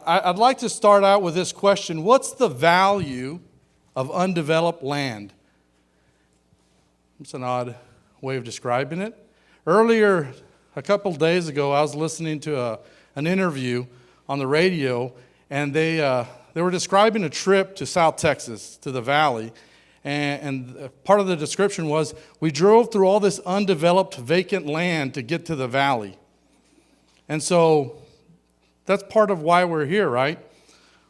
I'd like to start out with this question. What's the value of undeveloped land? It's an odd way of describing it. Earlier, a couple of days ago, I was listening to an interview on the radio, and they were describing a trip to South Texas, to the valley. And part of the description was, we drove through all this undeveloped vacant land to get to the valley. And so that's part of why we're here, right?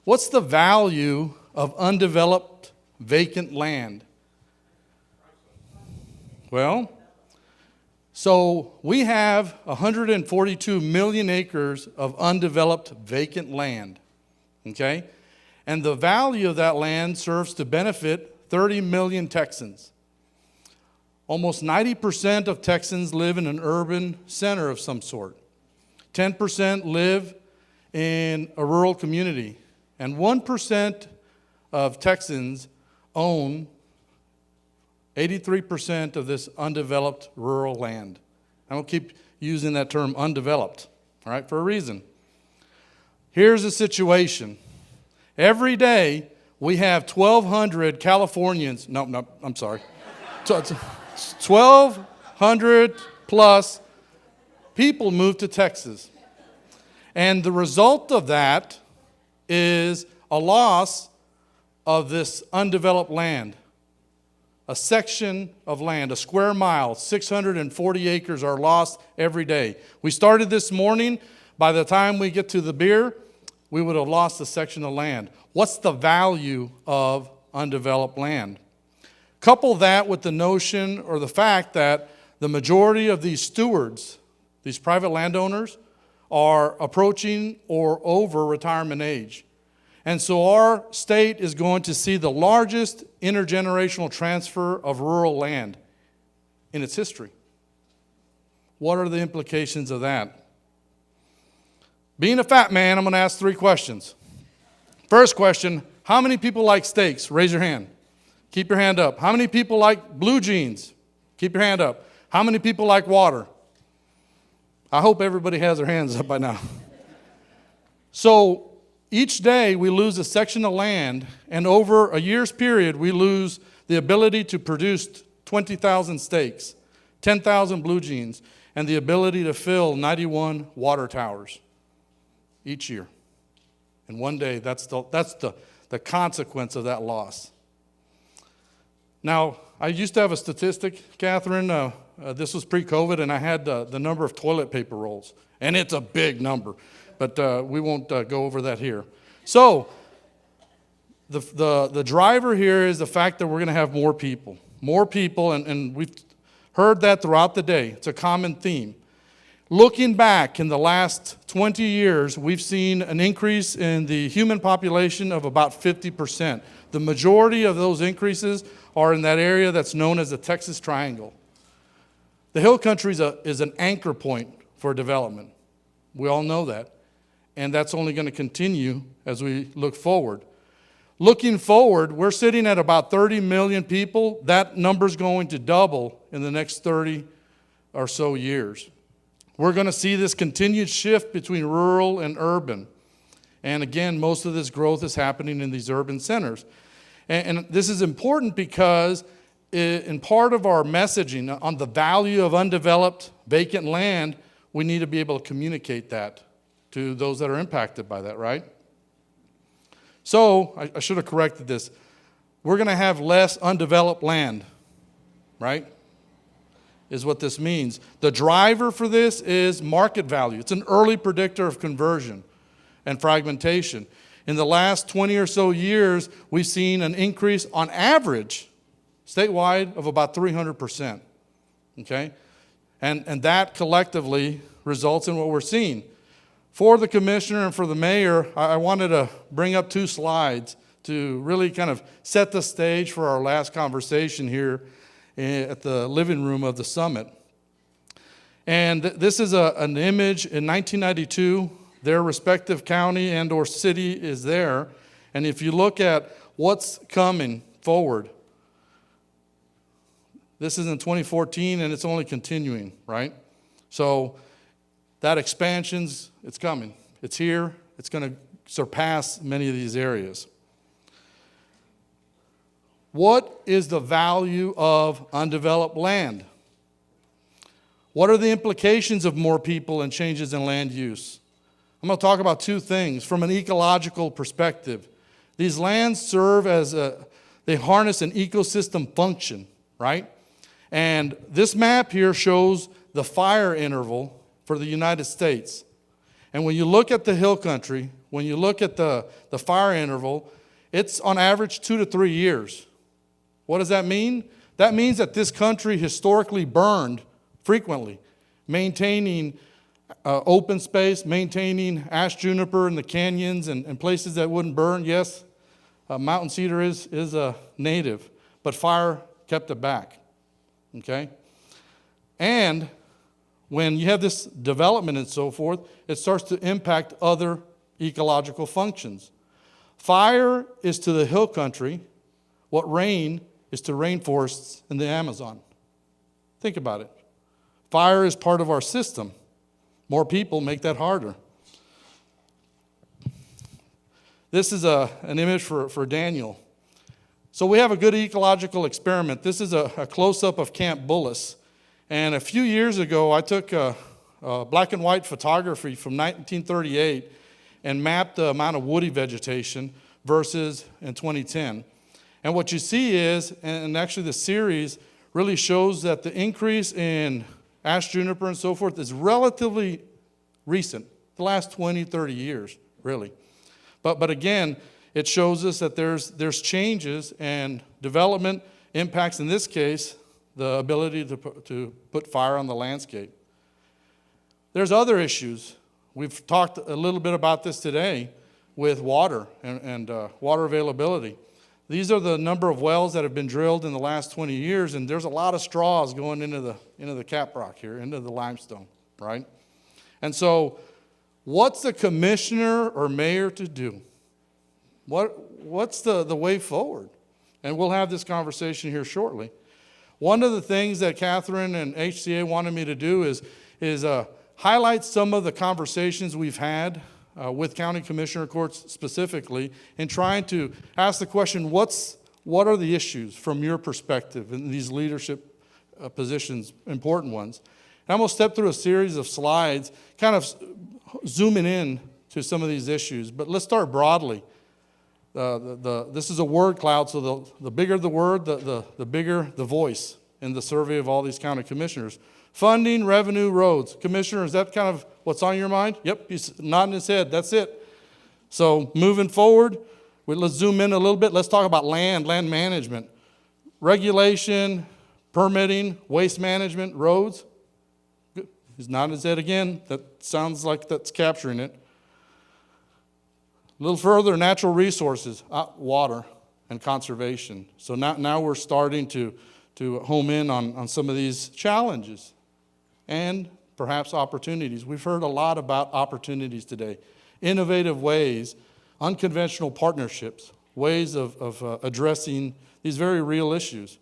What's the value of undeveloped vacant land? Well, so we have 142 million acres of undeveloped vacant land, okay? And the value of that land serves to benefit 30 million Texans. Almost 90% of Texans live in an urban center of some sort. 10% live in a rural community. And 1% of Texans own 83% of this undeveloped rural land. I don't keep using that term undeveloped, all right, for a reason. Here's the situation. Every day, we have 1,200 Californians, I'm sorry, 1,200 plus people move to Texas. And the result of that is a loss of this undeveloped land. A section of land, a square mile, 640 acres are lost every day. We started this morning. By the time we get to the beer, we would have lost a section of land. What's the value of undeveloped land? Couple that with the notion or the fact that the majority of these stewards, these private landowners, are approaching or over retirement age. And so our state is going to see the largest intergenerational transfer of rural land in its history. What are the implications of that? Being a fat man, I'm going to ask 3 questions. First question, how many people like steaks? Raise your hand. Keep your hand up. How many people like blue jeans? Keep your hand up. How many people like water? I hope everybody has their hands up by now. So each day we lose a section of land, and over a year's period we lose the ability to produce 20,000 steaks, 10,000 blue jeans, and the ability to fill 91 water towers each year. And one day, that's the consequence of that loss. Now, I used to have a statistic, Catherine. This was pre-COVID, and I had the number of toilet paper rolls. And it's a big number, but we won't go over that here. So, the driver here is the fact that we're going to have more people. More people, and we've heard that throughout the day. It's a common theme. Looking back in the last 20 years, we've seen an increase in the human population of about 50%. The majority of those increases are in that area that's known as the Texas Triangle. The Hill Country is an anchor point for development. We all know that. And that's only going to continue as we look forward. Looking forward, we're sitting at about 30 million people. That number's going to double in the next 30 or so years. We're going to see this continued shift between rural and urban. And again, most of this growth is happening in these urban centers. And this is important because in part of our messaging on the value of undeveloped vacant land, we need to be able to communicate that to those that are impacted by that, right? So, I should have corrected this. We're going to have less undeveloped land, right? Is what this means. The driver for this is market value. It's an early predictor of conversion and fragmentation. In the last 20 or so years, we've seen an increase on average, statewide, of about 300%, okay? And that collectively results in what we're seeing. For the commissioner and for the mayor, I wanted to bring up 2 slides to really kind of set the stage for our last conversation here at the living room of the summit. And this is an image in 1992. Their respective county and or city is there. And if you look at what's coming forward, this is in 2014 and it's only continuing, right? So that expansion's, it's coming. It's here. It's going to surpass many of these areas. What is the value of undeveloped land? What are the implications of more people and changes in land use? I'm going to talk about two things from an ecological perspective. These lands serve as they harness an ecosystem function, right? And this map here shows the fire interval for the United States. And when you look at the hill country, when you look at the fire interval, it's on average 2 to 3 years. What does that mean? That means that this country historically burned frequently, maintaining open space, maintaining ash juniper in the canyons and places that wouldn't burn. Yes, mountain cedar is a native, but fire kept it back, okay? And when you have this development and so forth, it starts to impact other ecological functions. Fire is to the hill country what rain is to rainforests in the Amazon. Think about it. Fire is part of our system. More people make that harder. This is an image for Daniel. So we have a good ecological experiment. This is a close-up of Camp Bullis. And a few years ago, I took a black and white photography from 1938 and mapped the amount of woody vegetation versus in 2010. And what you see is, and actually the series really shows that the increase in ash juniper and so forth is relatively recent, the last 20, 30 years, really. But again, it shows us that there's changes and development impacts, in this case, the ability to put fire on the landscape. There's other issues. We've talked a little bit about this today with water and water availability. These are the number of wells that have been drilled in the last 20 years, and there's a lot of straws going into the cap rock here, into the limestone, right? And so what's the commissioner or mayor to do? What's the way forward? And we'll have this conversation here shortly. One of the things that Catherine and HCA wanted me to do is highlight some of the conversations we've had with county commissioner courts specifically in trying to ask the question, what are the issues from your perspective in these leadership positions, important ones? And I'm going to step through a series of slides, kind of zooming in to some of these issues. But let's start broadly. This is a word cloud, so the bigger the word, the bigger the voice in the survey of all these county commissioners. Funding, revenue, roads. Commissioner, is that kind of what's on your mind? Yep, he's nodding his head. That's it. So moving forward, let's zoom in a little bit. Let's talk about land management. Regulation, permitting, waste management, roads. Good. He's nodding his head again. That sounds like that's capturing it. A little further, natural resources, water and conservation. So now we're starting to home in on some of these challenges and perhaps opportunities. We've heard a lot about opportunities today. Innovative ways, unconventional partnerships, ways of addressing these very real issues.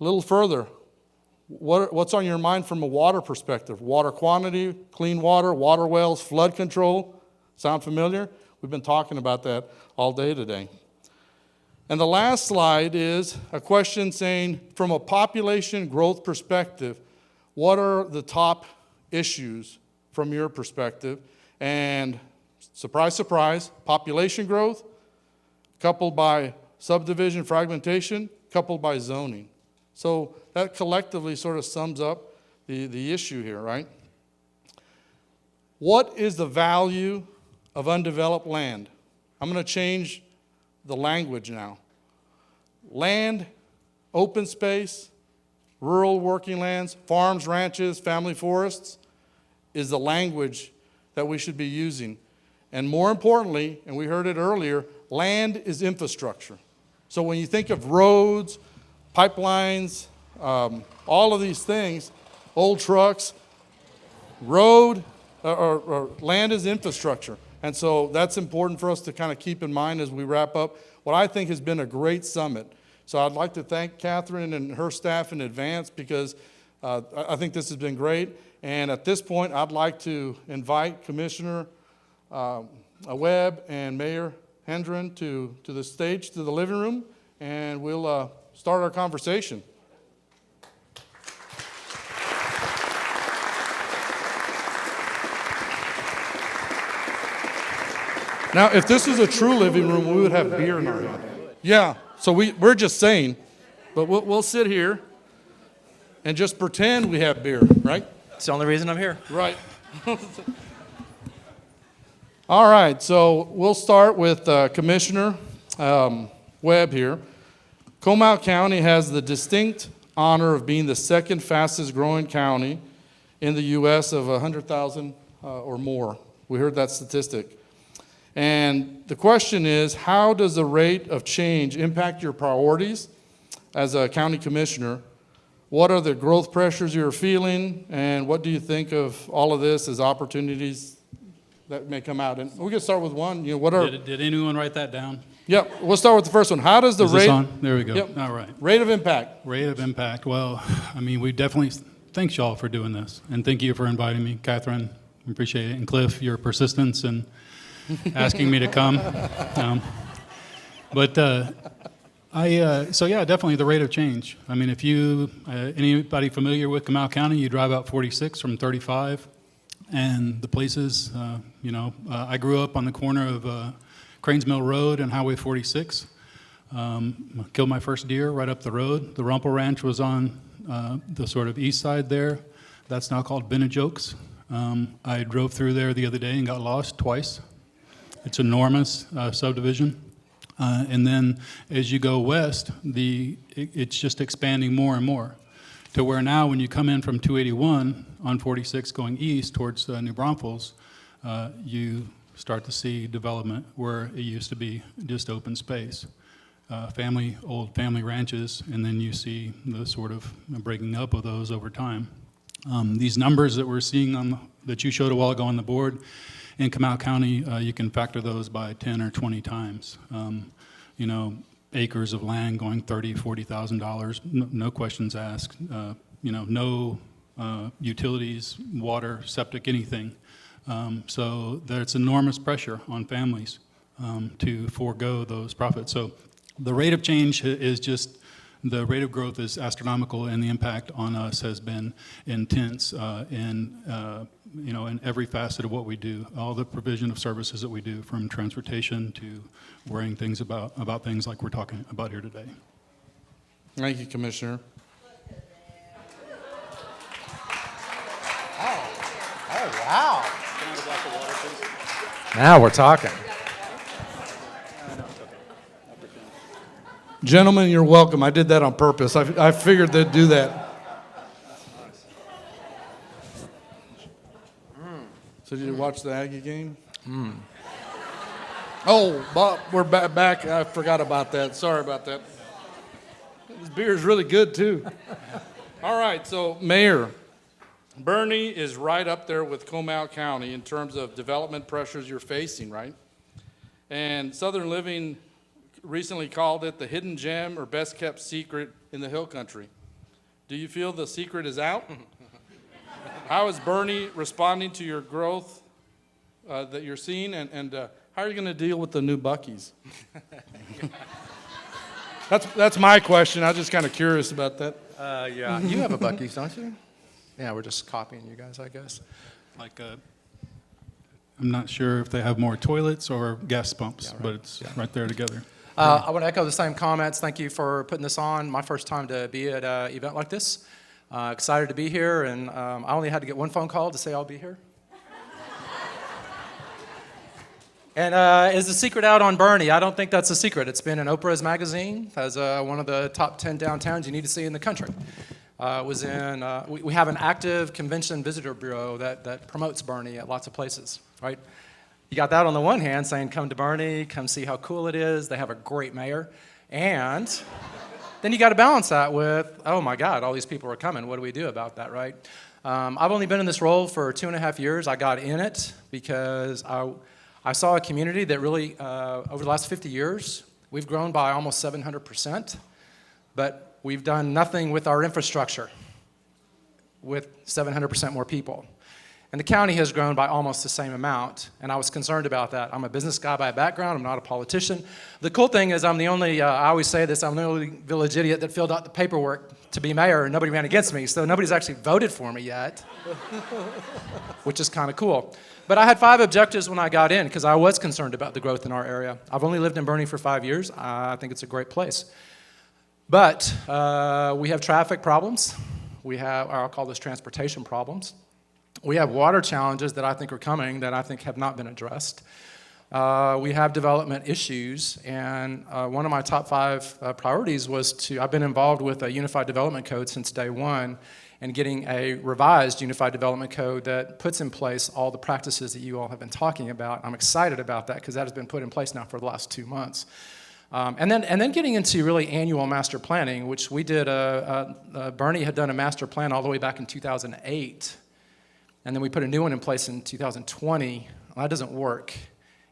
A little further, what's on your mind from a water perspective? Water quantity, clean water, water wells, flood control. Sound familiar? We've been talking about that all day today. And the last slide is a question saying, from a population growth perspective, what are the top issues from your perspective? And surprise, surprise, population growth, coupled by subdivision fragmentation, coupled by zoning. So that collectively sort of sums up the issue here, right? What is the value of undeveloped land? I'm going to change the language now. Land, open space, rural working lands, farms, ranches, family forests is the language that we should be using. And more importantly, and we heard it earlier, land is infrastructure. So when you think of roads, pipelines, all of these things, old trucks, road or land is infrastructure. And so that's important for us to kind of keep in mind as we wrap up what I think has been a great summit. So I'd like to thank Catherine and her staff in advance because I think this has been great. And at this point, I'd like to invite Commissioner Webb and Mayor Handren to the stage, to the living room, and we'll start our conversation. Now, if this is a true living room, we would have beer in our hand. Yeah, so we're just saying, but we'll sit here and just pretend we have beer, right? It's the only reason I'm here. Right. All right, so we'll start with Commissioner Webb here. Comal County has the distinct honor of being the second fastest growing county in the U.S. of 100,000 or more. We heard that statistic. And the question is, how does the rate of change impact your priorities as a county commissioner? What are the growth pressures you're feeling, and what do you think of all of this as opportunities that may come out? And we can start with one. What are? Did anyone write that down? Yep. We'll start with the first one. How does the Is rate? this on? There we go. Yep. All right. Rate of impact. Rate of impact. Well, I mean, we definitely thanks y'all for doing this, and thank you for inviting me, Catherine. Appreciate it, and Cliff, your persistence and asking me to come. So yeah, definitely the rate of change. I mean, if you, anybody familiar with Comal County, you drive out 46 from 35, and the places, I grew up on the corner of Cranes Mill Road and Highway 46. Killed my first deer right up the road. The Rumpel Ranch was on the sort of east side there. That's now called Benajokes. I drove through there the other day and got lost twice. It's enormous subdivision. And then as you go west, it's just expanding more and more to where now when you come in from 281 on 46 going east towards New Braunfels, you start to see development where it used to be just open space. Old family ranches, and then you see the sort of breaking up of those over time. These numbers that we're seeing that you showed a while ago on the board, in Comal County, you can factor those by 10 or 20 times. Acres of land going $30,000, $40,000, no questions asked. No utilities, water, septic, anything. So there's enormous pressure on families to forego those profits. So the rate of change is just, the rate of growth is astronomical, and the impact on us has been intense in every facet of what we do, all the provision of services that we do, from transportation to worrying things about things like we're talking about here today. Thank you, Commissioner. Oh, wow. Now we're talking. Gentlemen, you're welcome. I did that on purpose. I figured they'd do that. So did you watch the Aggie game? Oh, Bob, we're back. I forgot about that. Sorry about that. This beer is really good, too. All right, so Mayor, Boerne is right up there with Comal County in terms of development pressures you're facing, right? And Southern Living recently called it the hidden gem or best kept secret in the hill country. Do you feel the secret is out? How is Boerne responding to your growth that you're seeing, and how are you going to deal with the new Buc-ee's? That's my question. I was just kind of curious about that. Yeah, you have a Buc-ee's, don't you? Yeah, we're just copying you guys, I guess. I'm not sure if they have more toilets or gas pumps, but it's right there together. I want to echo the same comments. Thank you for putting this on. My first time to be at an event like this. Excited to be here, and I only had to get one phone call to say I'll be here. And is the secret out on Boerne? I don't think that's a secret. It's been in Oprah's magazine as one of the top 10 downtowns you need to see in the country. We have an active convention visitor bureau that promotes Boerne at lots of places, right? You got that on the one hand, saying come to Boerne, come see how cool it is. They have a great mayor. And then you got to balance that with, oh my God, all these people are coming. What do we do about that, right? I've only been in this role for 2.5 years. I got in it because I saw a community that really, over the last 50 years, we've grown by almost 700%, but we've done nothing with our infrastructure with 700% more people. And the county has grown by almost the same amount, and I was concerned about that. I'm a business guy by background. I'm not a politician. The cool thing is I'm the only, I always say this, I'm the only village idiot that filled out the paperwork to be mayor, and nobody ran against me, so nobody's actually voted for me yet, which is kind of cool. But I had 5 objectives when I got in because I was concerned about the growth in our area. I've only lived in Boerne for 5 years. I think it's a great place. But we have traffic problems. We have, or I'll call this transportation problems. We have water challenges that I think are coming that I think have not been addressed. We have development issues, and one of my top 5 priorities was I've been involved with a Unified Development Code since day one, and getting a revised Unified Development Code that puts in place all the practices that you all have been talking about. I'm excited about that because that has been put in place now for the last 2 months. And then getting into really annual master planning, which we did, Boerne had done a master plan all the way back in 2008, and then we put a new one in place in 2020. Well, that doesn't work.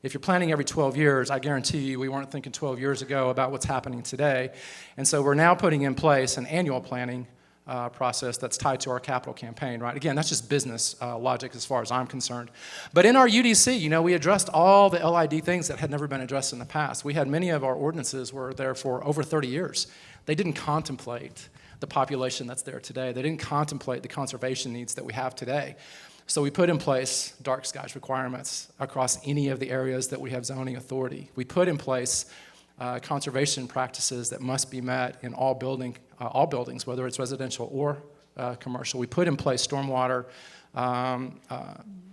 If you're planning every 12 years, I guarantee you we weren't thinking 12 years ago about what's happening today. And so we're now putting in place an annual planning process that's tied to our capital campaign, right? Again, that's just business logic as far as I'm concerned. But in our UDC, you know, we addressed all the LID things that had never been addressed in the past. We had many of our ordinances were there for over 30 years. They didn't contemplate the population that's there today. They didn't contemplate the conservation needs that we have today. So we put in place dark skies requirements across any of the areas that we have zoning authority. We put in place conservation practices that must be met in all buildings, whether it's residential or commercial. We put in place stormwater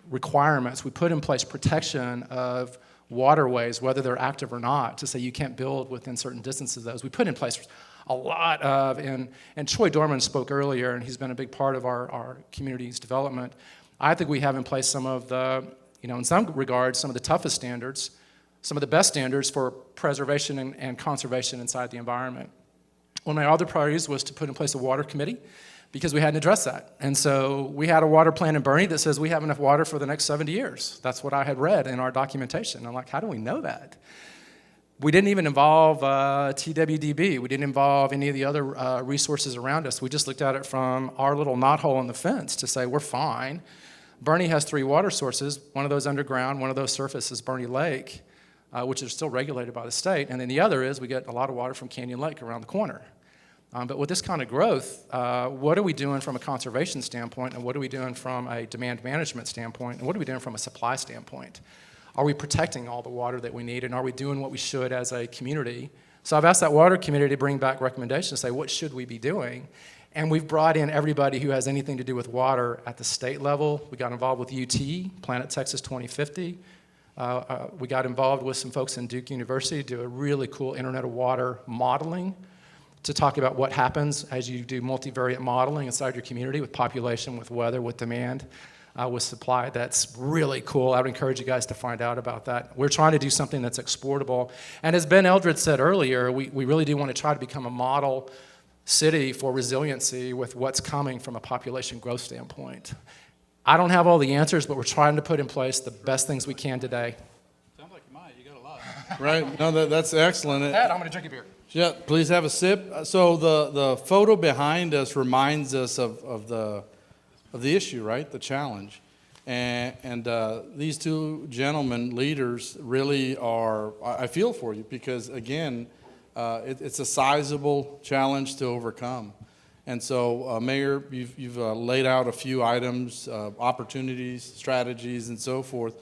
requirements. We put in place protection of waterways, whether they're active or not, to say you can't build within certain distances of those. We put in place a lot of, and Troy Dorman spoke earlier, and he's been a big part of our community's development. I think we have in place some of the, you know, in some regards, some of the toughest standards, some of the best standards for preservation and conservation inside the environment. One of my other priorities was to put in place a water committee because we hadn't addressed that. And so we had a water plan in Boerne that says we have enough water for the next 70 years. That's what I had read in our documentation. I'm like, how do we know that? We didn't even involve TWDB. We didn't involve any of the other resources around us. We just looked at it from our little knothole in the fence to say we're fine. Boerne has 3 water sources. One of those underground, one of those surface is Boerne Lake, which is still regulated by the state. And then the other is we get a lot of water from Canyon Lake around the corner. But with this kind of growth, what are we doing from a conservation standpoint, and what are we doing from a demand management standpoint, and what are we doing from a supply standpoint? Are we protecting all the water that we need, and are we doing what we should as a community? So I've asked that water committee to bring back recommendations, say what should we be doing? And we've brought in everybody who has anything to do with water at the state level. We got involved with UT, Planet Texas 2050. We got involved with some folks in Duke University to do a really cool Internet of Water modeling to talk about what happens as you do multivariate modeling inside your community with population, with weather, with demand, with supply. That's really cool. I would encourage you guys to find out about that. We're trying to do something that's exportable. And as Ben Eldred said earlier, we really do want to try to become a model city for resiliency with what's coming from a population growth standpoint. I don't have all the answers, but we're trying to put in place the best things we can today. Sounds like you might. You got a lot. Right? No, that's excellent. Dad, I'm going to drink a beer. Yeah, please have a sip. So the photo behind us reminds us of the issue, right? The challenge. And these 2 gentlemen, leaders, really are, I feel for you because, again, it's a sizable challenge to overcome. And so, Mayor, you've laid out a few items, opportunities, strategies, and so forth.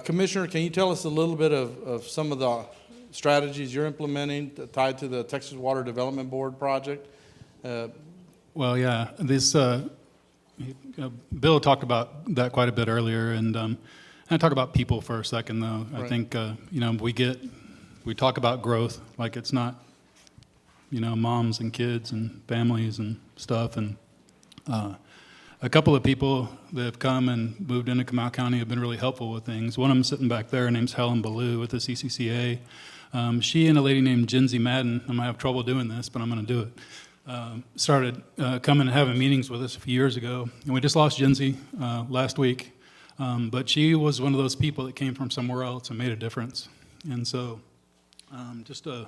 Commissioner, can you tell us a little bit of some of the strategies you're implementing tied to the Texas Water Development Board project? Well, yeah, this Bill talked about that quite a bit earlier, and I talk about people for a second, though. Right. I think we talk about growth like it's not, moms and kids and families and stuff, and a couple of people that have come and moved into Comal County have been really helpful with things. One of them sitting back there, her name's Helen Ballou with the CCCA. She and a lady named Jinsey Madden, I'm going to have trouble doing this, but I'm going to do it, started coming and having meetings with us a few years ago. And we just lost Jinsey last week. But she was one of those people that came from somewhere else and made a difference. And so just a...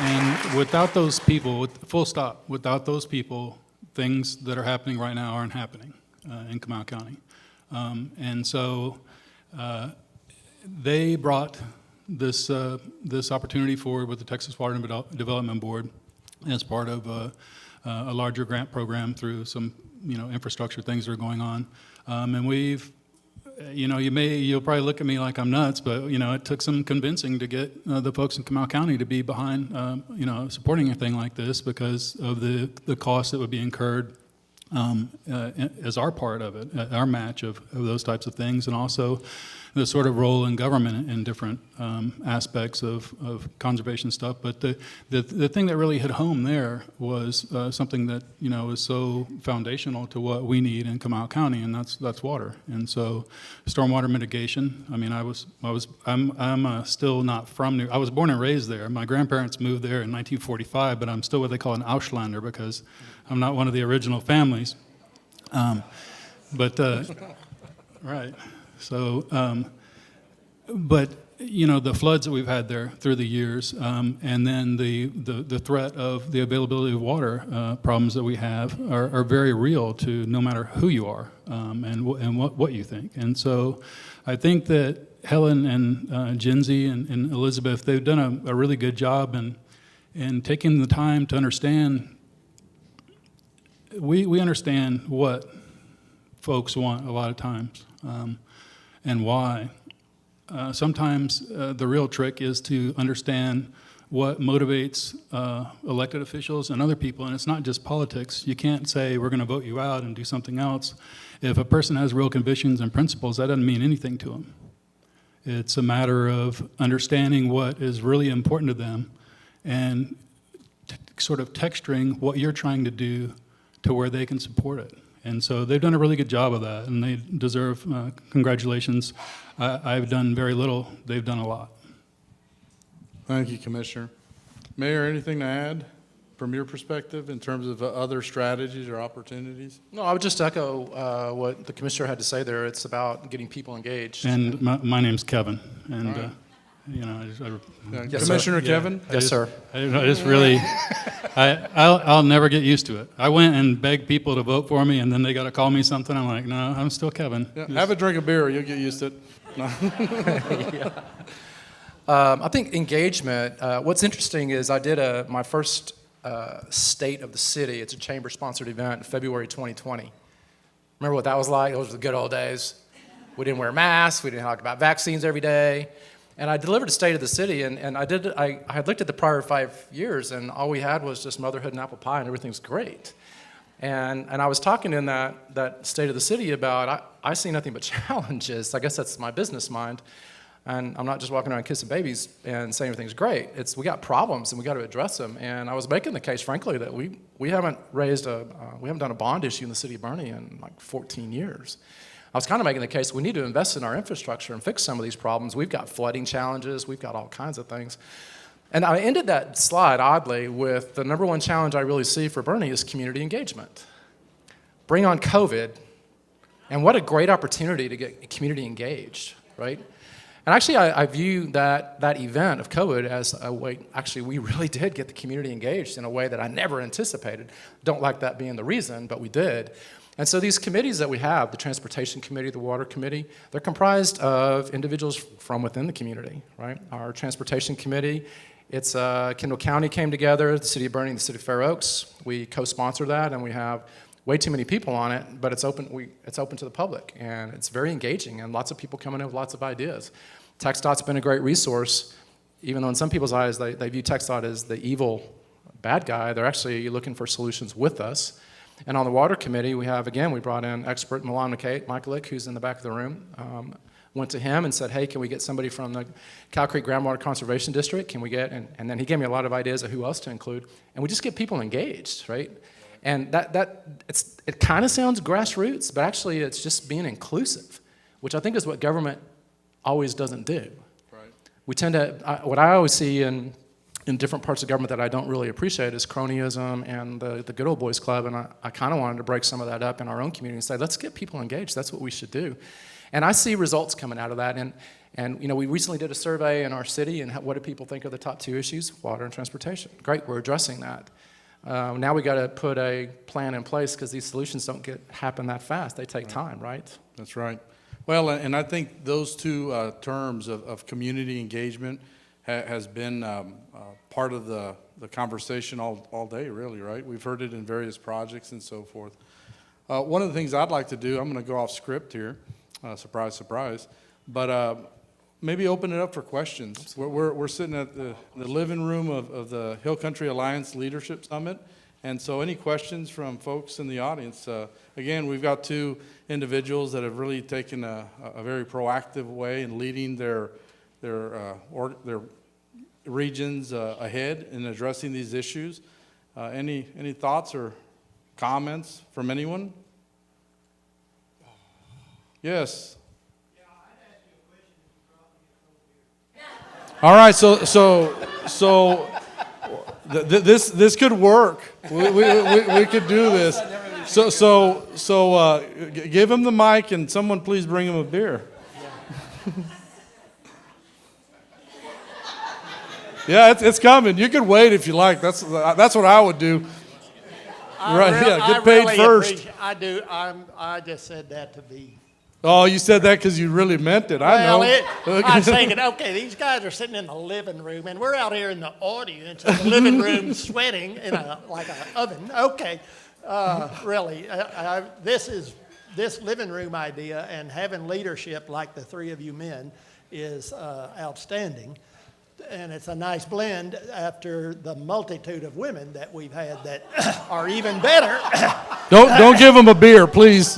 And without those people, full stop, without those people, things that are happening right now aren't happening in Comal County. And so they brought this opportunity forward with the Texas Water Development Board as part of a larger grant program through some infrastructure things that are going on. And we've, you'll probably look at me like I'm nuts, but it took some convincing to get the folks in Comal County to be behind supporting a thing like this because of the costs that would be incurred as our part of it, our match of those types of things, and also the sort of role in government in different aspects of conservation stuff. But the thing that really hit home there was something that is so foundational to what we need in Comal County, and that's water. And so, stormwater mitigation. I mean, I'm still not from I was born and raised there. My grandparents moved there in 1945, but I'm still what they call an Ausländer because I'm not one of the original families. Right. So, but the floods that we've had there through the years, and then the threat of the availability of water problems that we have are very real to no matter who you are and what you think. And so, I think that Helen and Jinsey and Elizabeth, they've done a really good job in taking the time to understand. We understand what folks want a lot of times. And why. Sometimes the real trick is to understand what motivates elected officials and other people, and it's not just politics. You can't say we're going to vote you out and do something else. If a person has real convictions and principles, that doesn't mean anything to them. It's a matter of understanding what is really important to them and sort of texturing what you're trying to do to where they can support it. And so they've done a really good job of that, and they deserve congratulations. I've done very little. They've done a lot. Thank you, Commissioner. Mayor, anything to add from your perspective in terms of other strategies or opportunities? No, I would just echo what the Commissioner had to say there. It's about getting people engaged. And my name's Kevin, and right. Yes, Commissioner sir. Kevin? Yes, sir. I just really, I'll never get used to it. I went and begged people to vote for me, and then they got to call me something. I'm like, no, I'm still Kevin. Yeah, have a drink of beer. You'll get used to it. No. Yeah. I think engagement, what's interesting is I did my first State of the City. It's a chamber-sponsored event in February 2020. Remember what that was like? Those were the good old days. We didn't wear masks. We didn't talk about vaccines every day. And I delivered a State of the City, and I had looked at the prior 5 years, and all we had was just motherhood and apple pie, and everything's great. And I was talking in that State of the City about, I see nothing but challenges. I guess that's my business mind. And I'm not just walking around kissing babies and saying everything's great. We got problems, and we got to address them. And I was making the case, frankly, that we haven't done a bond issue in the city of Boerne in like 14 years. I was kind of making the case we need to invest in our infrastructure and fix some of these problems. We've got flooding challenges. We've got all kinds of things. And I ended that slide, oddly, with the number one challenge I really see for Boerne is community engagement. Bring on COVID, and what a great opportunity to get community engaged, right? And actually, I view that event of COVID as a way, actually, we really did get the community engaged in a way that I never anticipated. Don't like that being the reason, but we did. And so these committees that we have, the Transportation Committee, the Water Committee, they're comprised of individuals from within the community, right? Our Transportation Committee, it's Kendall County came together, the City of Boerne and the City of Fair Oaks. We co-sponsor that, and we have way too many people on it, but it's open to the public, and it's very engaging, and lots of people coming in with lots of ideas. TxDOT's been a great resource, even though in some people's eyes they view TxDOT as the evil bad guy. They're actually looking for solutions with us. And on the Water Committee, we brought in expert Milan Michalik, who's in the back of the room. Went to him and said, hey, can we get somebody from the Cow Creek Groundwater Conservation District? Can we get, and then he gave me a lot of ideas of who else to include. And we just get people engaged, right? And it kind of sounds grassroots, but actually it's just being inclusive, which I think is what government always doesn't do. Right. We tend to, what I always see in different parts of government that I don't really appreciate is cronyism and the good old boys club, and I kind of wanted to break some of that up in our own community and say, let's get people engaged. That's what we should do. And I see results coming out of that. And we recently did a survey in our city, and what do people think are the top 2 issues? Water and transportation. Great, we're addressing that. Now we got to put a plan in place because these solutions don't happen that fast. They take time, right? That's right. Well, and I think those 2 terms of community engagement has been part of the conversation all day, really, right? We've heard it in various projects and so forth. One of the things I'd like to do, I'm going to go off script here, surprise, surprise, but maybe open it up for questions. We're sitting at the living room of the Hill Country Alliance Leadership Summit, and so any questions from folks in the audience? Again, we've got 2 individuals that have really taken a very proactive way in leading their regions ahead in addressing these issues. Any thoughts or comments from anyone? Yes. All right, so this could work. We could do this. So give him the mic, and someone please bring him a beer. Yeah, it's coming. You can wait if you like. That's what I would do. Get paid first. I do. I just said that to be. Oh, you said that because you really meant it. I know. I was thinking, okay, these guys are sitting in the living room, and we're out here in the audience in the living room sweating in like an oven. Okay, really, this living room idea and having leadership like the 3 of you men is outstanding. And it's a nice blend after the multitude of women that we've had that are even better. Don't give them a beer, please.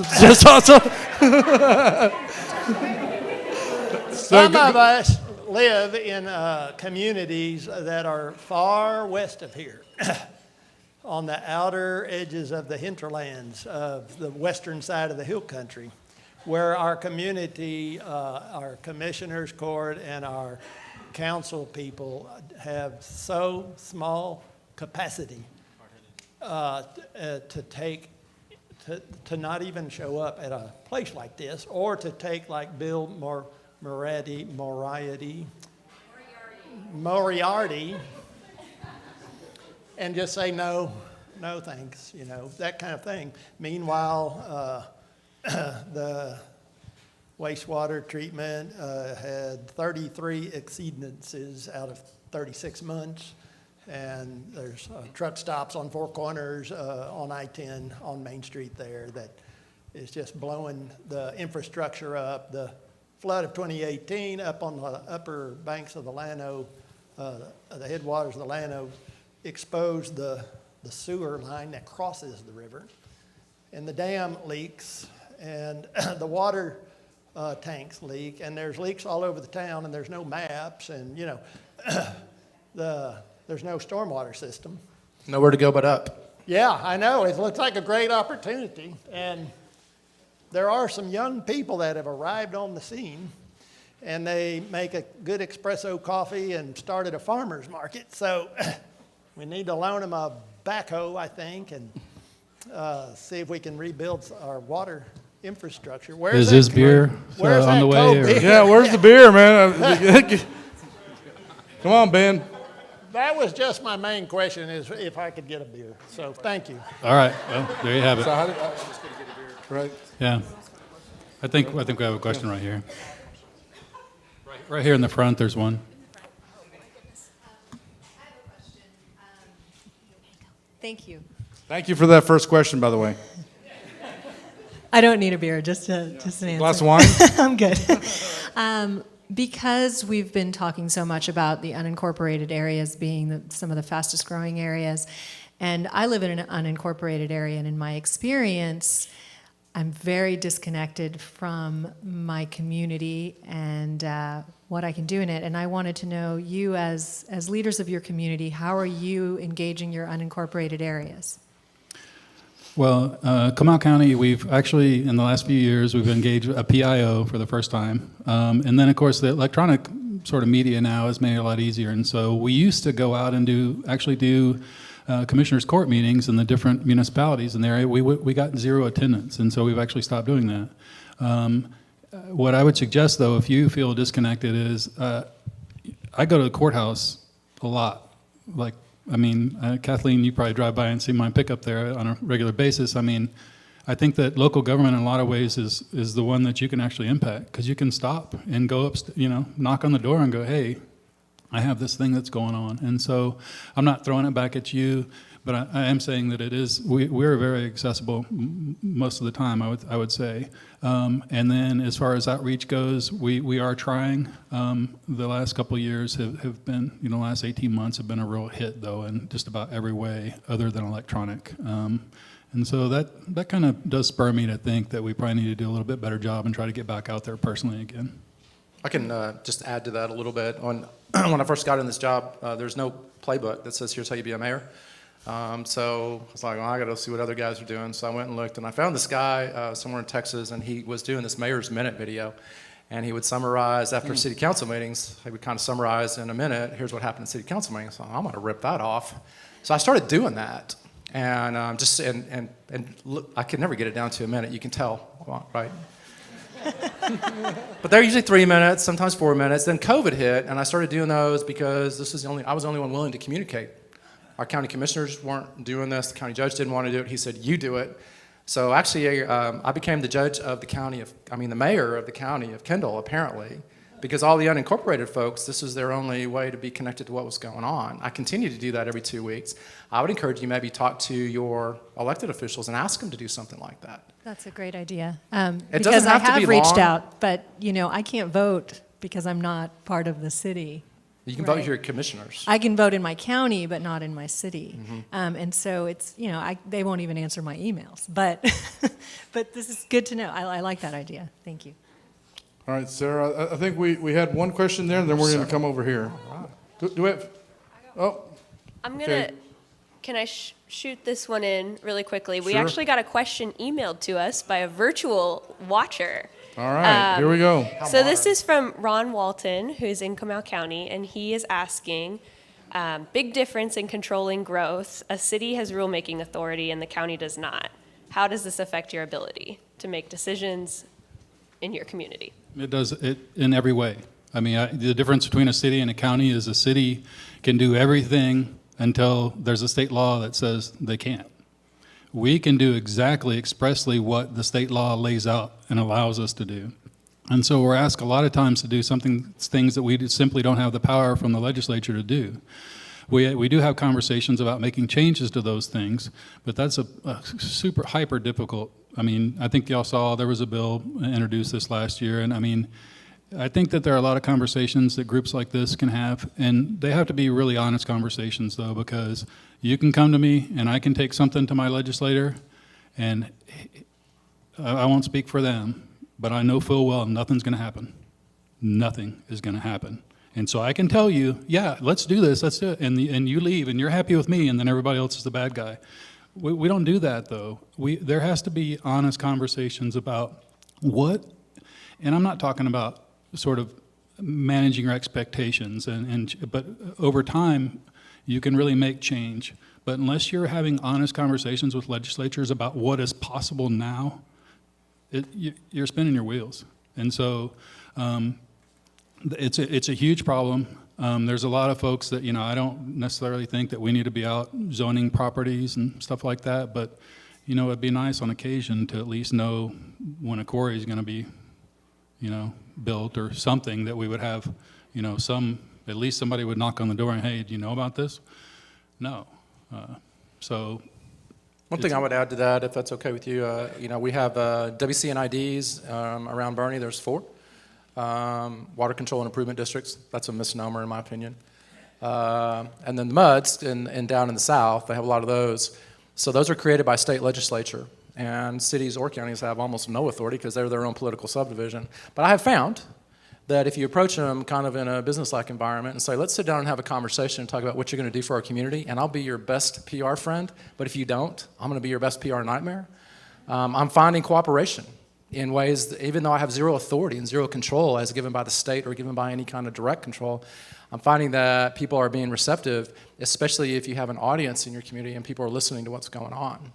Some of us live in communities that are far west of here, on the outer edges of the hinterlands of the western side of the hill country, where our community, our commissioners court, and our council people have so small capacity to not even show up at a place like this, or to take like Bill Moriarty and just say no thanks, that kind of thing. Meanwhile, the wastewater treatment had 33 exceedances out of 36 months, and there's truck stops on 4 corners on I-10 on Main Street there that is just blowing the infrastructure up. The flood of 2018 up on the upper banks of the Llano, the headwaters of the Llano, exposed the sewer line that crosses the river, and the dam leaks, and the water tanks leak, and there's leaks all over the town, and there's no maps, and there's no stormwater system. Nowhere to go but up. Yeah, I know. It looks like a great opportunity, and there are some young people that have arrived on the scene, and they make a good espresso coffee and started a farmer's market. So we need to loan them a backhoe, I think, and see if we can rebuild our water infrastructure. Is this beer on the way? Yeah, where's the beer, man? Come on, Ben. That was just my main question, is if I could get a beer. So thank you. All right. Well, there you have it. So how did I was just going to get a beer, right? Yeah. I think we have a question right here. Right here in the front, there's one. Thank you. Thank you for that first question, by the way. I don't need a beer, just an answer. Glass of wine? I'm good. Because we've been talking so much about the unincorporated areas being some of the fastest growing areas, and I live in an unincorporated area, and in my experience, I'm very disconnected from my community and what I can do in it. And I wanted to know, you as leaders of your community, how are you engaging your unincorporated areas? Well, Comal County, we've actually, in the last few years, we've engaged a PIO for the first time. And then, of course, the electronic sort of media now has made it a lot easier. And so we used to go out and do commissioners' court meetings in the different municipalities in the area. We got 0 attendance, and so we've actually stopped doing that. what I would suggest, though, if you feel disconnected, is I go to the courthouse a lot. Like, I mean, Kathleen, you probably drive by and see my pickup there on a regular basis. I mean, I think that local government in a lot of ways is the one that you can actually impact, because you can stop and go up, knock on the door and go, hey, I have this thing that's going on. And so I'm not throwing it back at you, but I am saying that it is, we're very accessible most of the time, I would say. And then as far as outreach goes, we are trying. The last couple of years have been, the last 18 months have been a real hit, though, in just about every way other than electronic. And so that kind of does spur me to think that we probably need to do a little bit better job and try to get back out there personally again. I can just add to that a little bit. When I first got in this job, there's no playbook that says, here's how you be a mayor. So I was like, well, I got to see what other guys are doing. So I went and looked, and I found this guy somewhere in Texas, and he was doing this Mayor's Minute video. And he would summarize after city council meetings. He would kind of summarize in a minute, here's what happened at city council meetings. So I'm going to rip that off. So I started doing that. And look, I could never get it down to a minute. You can tell, right? But they're usually 3 minutes, sometimes 4 minutes. Then COVID hit, and I started doing those because I was the only one willing to communicate. Our county commissioners weren't doing this. The county judge didn't want to do it. He said, you do it. So actually, I became the judge of the mayor of the county of Kendall, apparently, because all the unincorporated folks, this is their only way to be connected to what was going on. I continue to do that every 2 weeks. I would encourage you maybe talk to your elected officials and ask them to do something like that. That's a great idea. It Because doesn't have I to have be reached long. out, but I can't vote because I'm not part of the city. You can vote Right. with your commissioners. I can vote in my county, but not in my city. And so it's, they won't even answer my emails. But but this is good to know. I like that idea. Thank you. All right, Sarah, I think we had one question there, and then we're going to come over here. Do we have? Oh, I'm Okay. gonna, can I shoot this one in really quickly? We Sure. actually got a question emailed to us by a virtual watcher. all right, here we go. So this is from Ron Walton, who's in Comal County, and he is asking, big difference in controlling growth. A city has rulemaking authority and the county does not. How does this affect your ability to make decisions in your community? It does it in every way. I mean, the difference between a city and a county is a city can do everything until there's a state law that says they can't. We can do exactly expressly what the state law lays out and allows us to do. And so we're asked a lot of times to do things that we simply don't have the power from the legislature to do. We do have conversations about making changes to those things, but that's a super hyper difficult. I mean, I think y'all saw there was a bill introduced this last year, and I mean, I think that there are a lot of conversations that groups like this can have, and they have to be really honest conversations, though, because you can come to me and I can take something to my legislator, and I won't speak for them, but I know full well nothing's going to happen. Nothing is going to happen. And so I can tell you, yeah, let's do this, let's do it, and you leave, and you're happy with me, and then everybody else is the bad guy. We don't do that, though. There has to be honest conversations about what, and I'm not talking about sort of managing your expectations, but over time, you can really make change. But unless you're having honest conversations with legislatures about what is possible now, you're spinning your wheels. And so it's a huge problem. There's a lot of folks that, I don't necessarily think that we need to be out zoning properties and stuff like that, but, it'd be nice on occasion to at least know when a quarry is going to be, built or something, that we would have, at least somebody would knock on the door and, hey, do you know about this? No. So One thing I would add to that, if that's okay with you, we have WCNIDs around Boerne. There's 4 water control and improvement districts. That's a misnomer in my opinion. And then the MUDs and down in the south, they have a lot of those. So those are created by state legislature, and cities or counties have almost no authority because they're their own political subdivision. But I have found that if you approach them kind of in a business-like environment and say, let's sit down and have a conversation and talk about what you're going to do for our community, and I'll be your best PR friend, but if you don't, I'm going to be your best PR nightmare. I'm finding cooperation in ways that, even though I have zero authority and zero control as given by the state or given by any kind of direct control, I'm finding that people are being receptive, especially if you have an audience in your community and people are listening to what's going on.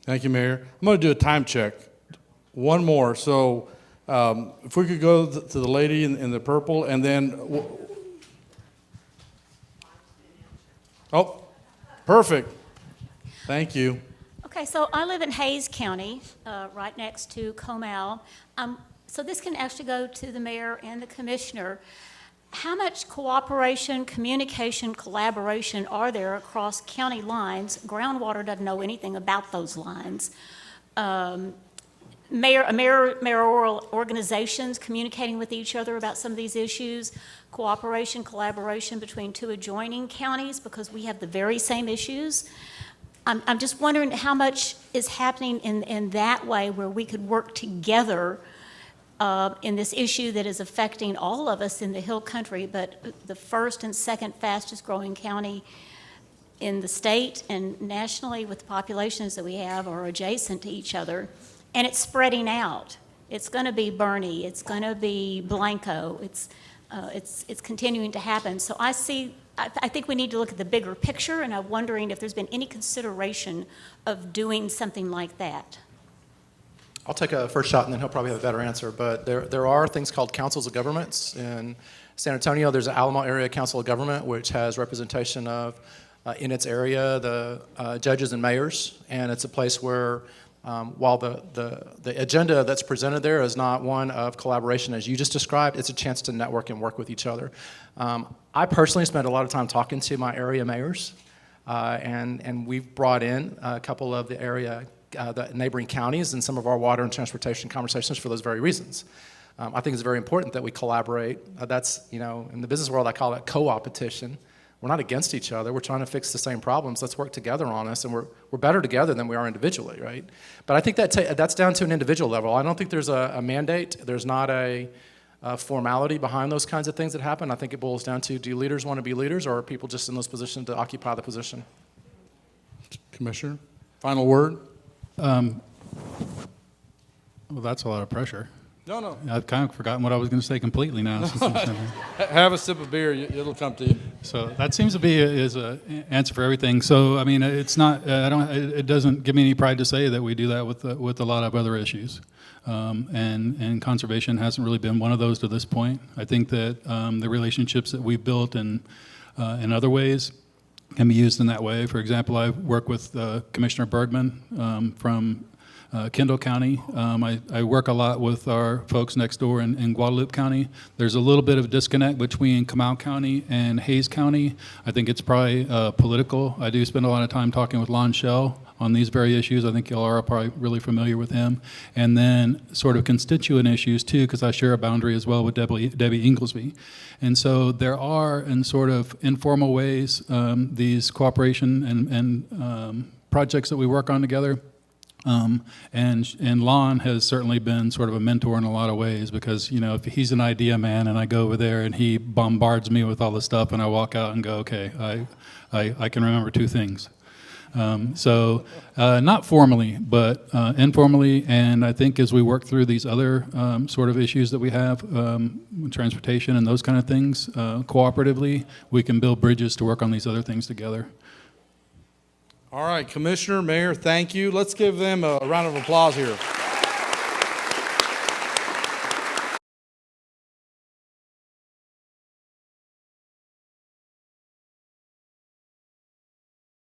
Thank you, Mayor. I'm going to do a time check. One more. So if we could go to the lady in the purple, and then, oh, perfect. Thank you. Okay, so I live in Hayes County, right next to Comal. So this can actually go to the mayor and the commissioner. How much cooperation, communication, collaboration are there across county lines? Groundwater doesn't know anything about those lines. Mayoral organizations communicating with each other about some of these issues, cooperation, collaboration between two adjoining counties because we have the very same issues. I'm just wondering how much is happening in that way where we could work together in this issue that is affecting all of us in the Hill Country, but the first and second fastest growing county in the state and nationally with the populations that we have are adjacent to each other, and it's spreading out. It's going to be Boerne, it's going to be Blanco, it's continuing to happen. So I think we need to look at the bigger picture, and I'm wondering if there's been any consideration of doing something like that. I'll take a first shot, and then he'll probably have a better answer. But there are things called councils of governments. In San Antonio, there's an Alamo Area Council of Government, which has representation of, in its area, the judges and mayors. And it's a place where, while the agenda that's presented there is not one of collaboration as you just described, it's a chance to network and work with each other. I personally spend a lot of time talking to my area mayors, and we've brought in a couple of the neighboring counties in some of our water and transportation conversations for those very reasons. I think it's very important that we collaborate. That's, in the business world, I call it co-opetition. We're not against each other. We're trying to fix the same problems. Let's work together on this, and we're better together than we are individually, right? But I think that's down to an individual level. I don't think there's a mandate. There's not a formality behind those kinds of things that happen. I think it boils down to, do leaders want to be leaders, or are people just in those positions to occupy the position? Commissioner, final word? Well, that's a lot of pressure. No. I've kind of forgotten what I was going to say completely now. Have a sip of beer. It'll come to you. So that seems to be is an answer for everything. So I mean, it's not. It doesn't give me any pride to say that we do that with a lot of other issues, and conservation hasn't really been one of those to this point. I think that the relationships that we've built in other ways can be used in that way. For example, I work with Commissioner Bergman from Kendall County. I work a lot with our folks next door in Guadalupe County. There's a little bit of a disconnect between Comal County and Hayes County. I think it's probably political. I do spend a lot of time talking with Lon Shell on these very issues. I think y'all are probably really familiar with him. And then sort of constituent issues too, because I share a boundary as well with Debbie Inglesby. And so there are, in sort of informal ways, these cooperation and projects that we work on together. And Lon has certainly been sort of a mentor in a lot of ways because, if he's an idea man and I go over there and he bombards me with all the stuff and I walk out and go, okay, I can remember two things. So not formally, but informally, and I think as we work through these other sort of issues that we have, transportation and those kind of things, cooperatively, we can build bridges to work on these other things together. All right, Commissioner, Mayor, thank you. Let's give them a round of applause here.